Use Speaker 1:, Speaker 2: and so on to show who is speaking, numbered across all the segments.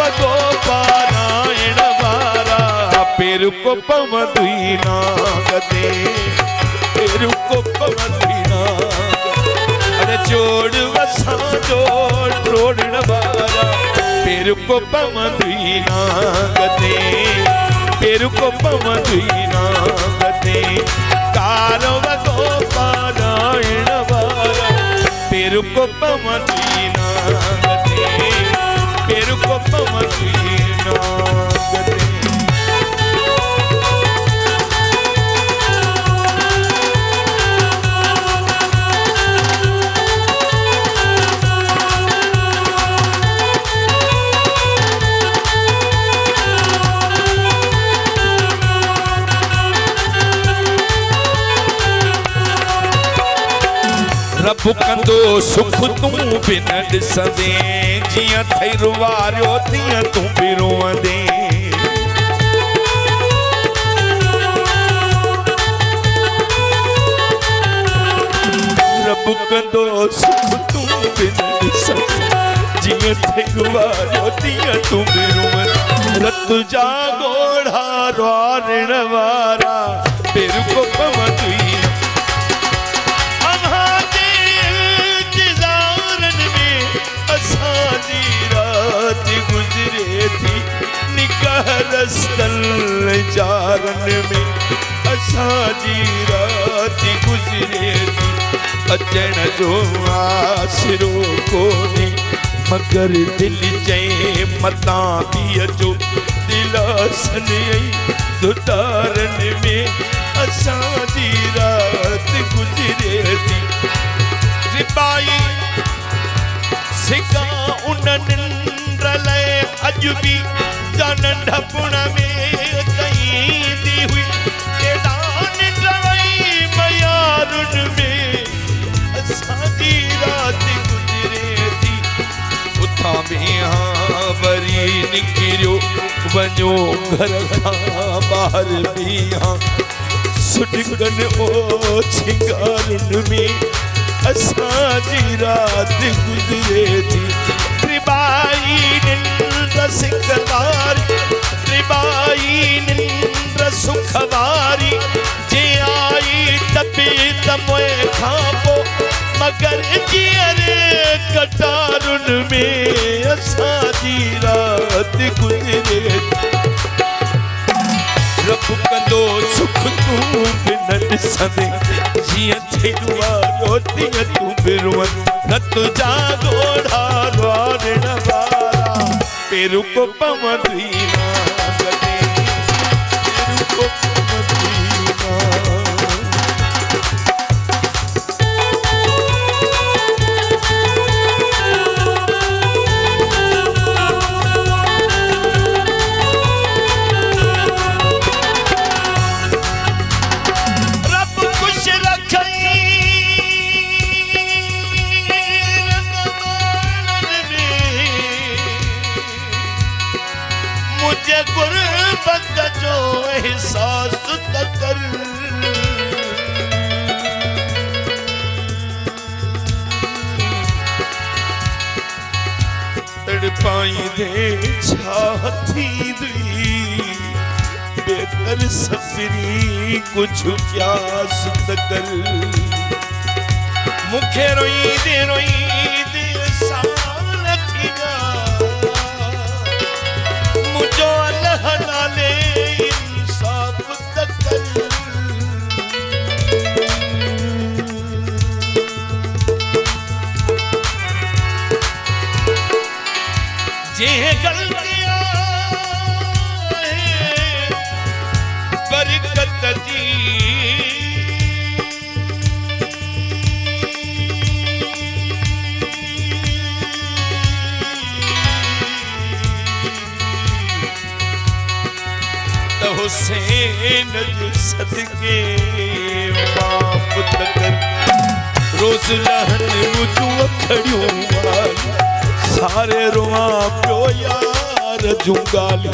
Speaker 1: वगो पारायण वारा पेर को पवदुई नागदे पेर को पवदुई नागदे अरे जोड़ वसा जोड़ तोड़न वारा पेर को पवदुई नागदे पेर को पवदुई नागदे कार वगो पारायण वारा पेर को पवदुई नागदे पेर को पवदुई नागदे रब कंदो सुख तू बिन ॾिसंदे जियां थई रुवारियो तीअं तू बि रोअंदे रब कंदो सुख तू बिन ॾिसंदे जियां थई रुवारियो तीअं तू बि रोअंदे रत जा ॻोढ़ा रुआरण वारा पेर को पवदुई गुजरे थी निकाह रस्तल जारन में असाजी रात गुजरे थी अचण जो आसरो कोनी मगर दिल चए मता भी अचो दिलासन दुतारन में असाजी रात गुजरे थी रिबाई सिका उन निंद्रलय अजबी जानन ढपुण में कईंदी हुई केदान निंद्रवई मयारुन में असांजी रात गुजरे थी उथा में हाँ वरी निकिरियो वञो घर खां ॿाहिर बि हाँ सुॾकन ओ छिंगारुन में असांजी रात गुजरे थी त्रिबाई निंद्र सिकवारी त्रिबाई निंद्र सुखवारी जे आई टपे तमोए खापो मगर जीअरे कटारुन में असांजी रात गुजरे थी रब कंदो सुख तू बिन ॾिसंदे जियां थई रुवारियो तीअं तू बि रोअंदे रत जा ॻोढ़ा रुआरण वारा पेर को पवदुई नागदे पेर को पवदुई नागदे गुरबत जो एहसास त कर तड़पाई दे छाती दुई बेकर सफरी कुछ प्यास त कर मुखे रोई दे साल थीगा मुझो अल्लाह नाले इंसाफ त कर जे गलतियां बरकत जी हुसैन सदके माफ तकर रोज लहन मुझो खड़ियों सारे रुआ पियो यार जुगालू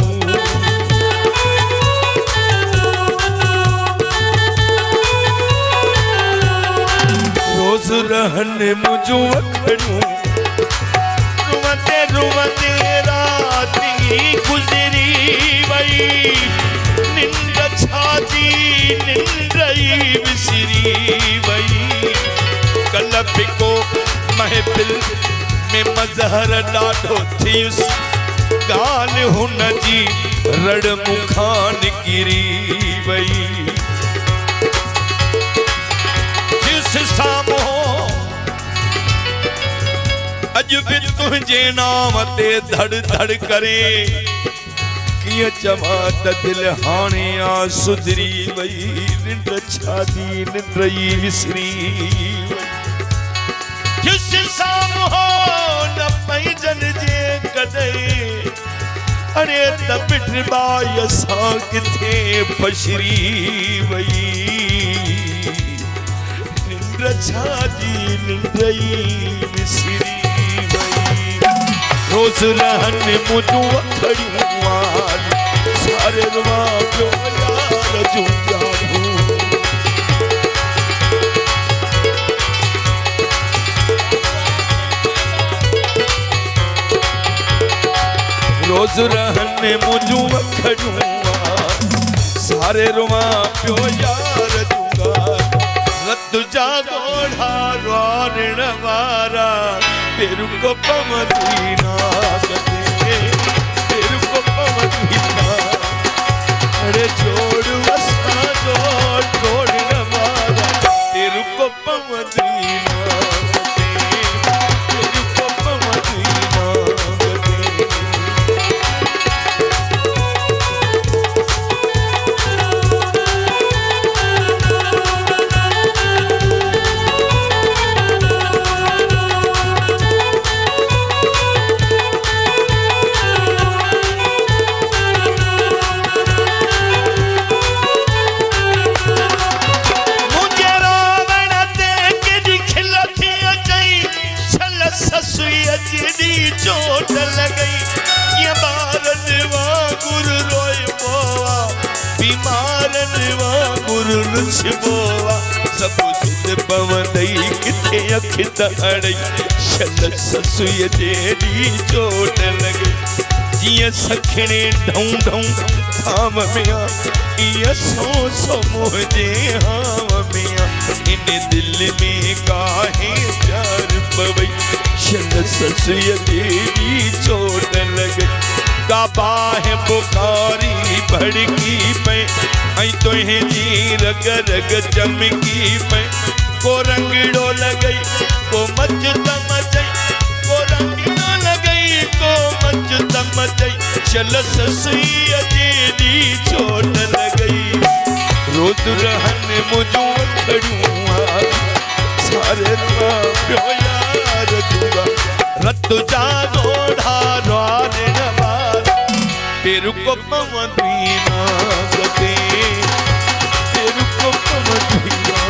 Speaker 1: रोज रहन मुझो खड़ियों रुवंदे रुवंदे राती महफिल में मज़हर ॾाढो थियुसि गाल हुन जी रड़ मुखान किरी वई जिस साम्हूं अज भी तुझे नाम ते धड़ धड़ करे किया चवा त दिल हाणे आ सुधरी वई निंड छादी निंडई विसरी जिस साम्हूं न पैजन जे कदई अरे त बिटबा असां किथे पछरी वई निंड छादी निंडई विसरी रोज रहन मुझू अखड़ियूं सारे रुआ पियो यार जूं रोज रहन मुझू अखड़ियूं सारे रुआ पियो यार जूंगा रत जा गोढ़ा रोरण वारा तेरू को पमदीना कते तेरू को पमदीना अरे जोड़ वसा जोड़ नवारा तेरू को पमदीना कते तेरू को पमदीना चोट लगई ये बारन वांगुर रोए बोवा बीमारन वांगुर लुछ बोवा सब सुध पवंदई किथे अख दड़ई छल ससुय जेडी चोट लगई जिया सखणे ढूं ढूं थाम मिया ये सो सो मोजे हाम मिया इन दिल में काहे प्यार पवई छल ससुय जेडी चोट लगई काबा है बुखारी भड़की पे आई तो है जी रग रग चमकी पे को रंगड़ो लगई को मच तमचई को रंगड़ो लगई को मच तमचई चल ससुय जेडी चोट लगई रोज रहन मुझू खड़ूं सारे रुआ पियो यार दूंगा रत जा गोढ़ा रोने नवारा तेरू को पमदीना गते तेरू को पमदीना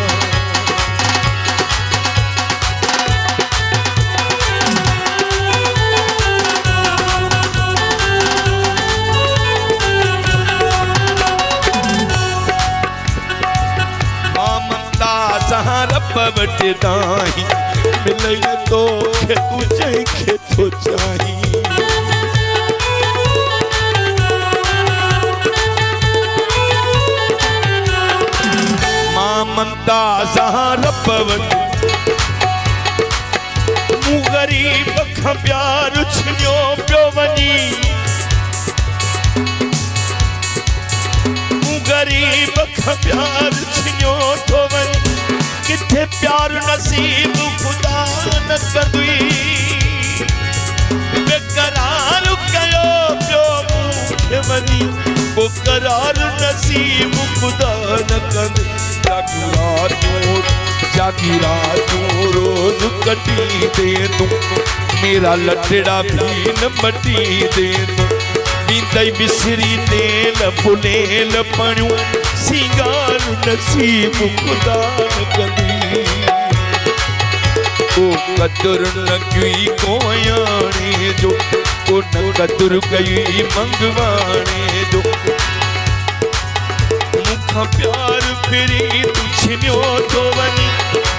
Speaker 1: मामंदा जहाँ रब बटदाही मिले तो खे तुझे खे तो चाही मामंदा जहाँ रब मु गरीब खां प्यार छिनियो पियो वनी मु गरीब खां प्यार छिनियो तो वनी किथे प्यार नसीब खुदा न कदुई बेकरार कयो पियो मूंखे वनी को करार नसीब खुदा न कदुई जागी रातों रोज कटी दे तू मेरा लटड़ा भी न मटी दे तू नींदई बिसरी तेल फुलेल पणियूं सिंगार नसीब खुदा न कंदी को कदर न कई को याने जो को न कदर कई मंगवाने जो मुखा प्यार फिरी तू छिनियो तो वनी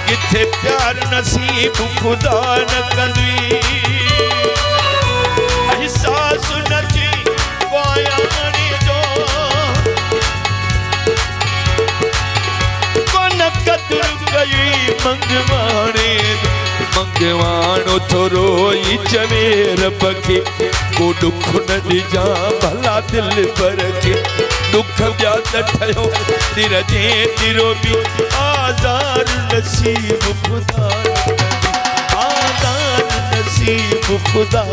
Speaker 1: किथे प्यार नसीब खुदा न कंदी एहसास न थी को याने जो को न कदर कई मंगवाने मंगवाणो थोरो ई चवे रब खे को दुख न ॾिजां भला दिल पर खे दुख ॿिया त ठहियो दिल जे दिरो बि आज़ार नसीब खुदा आज़ार नसीब खुदा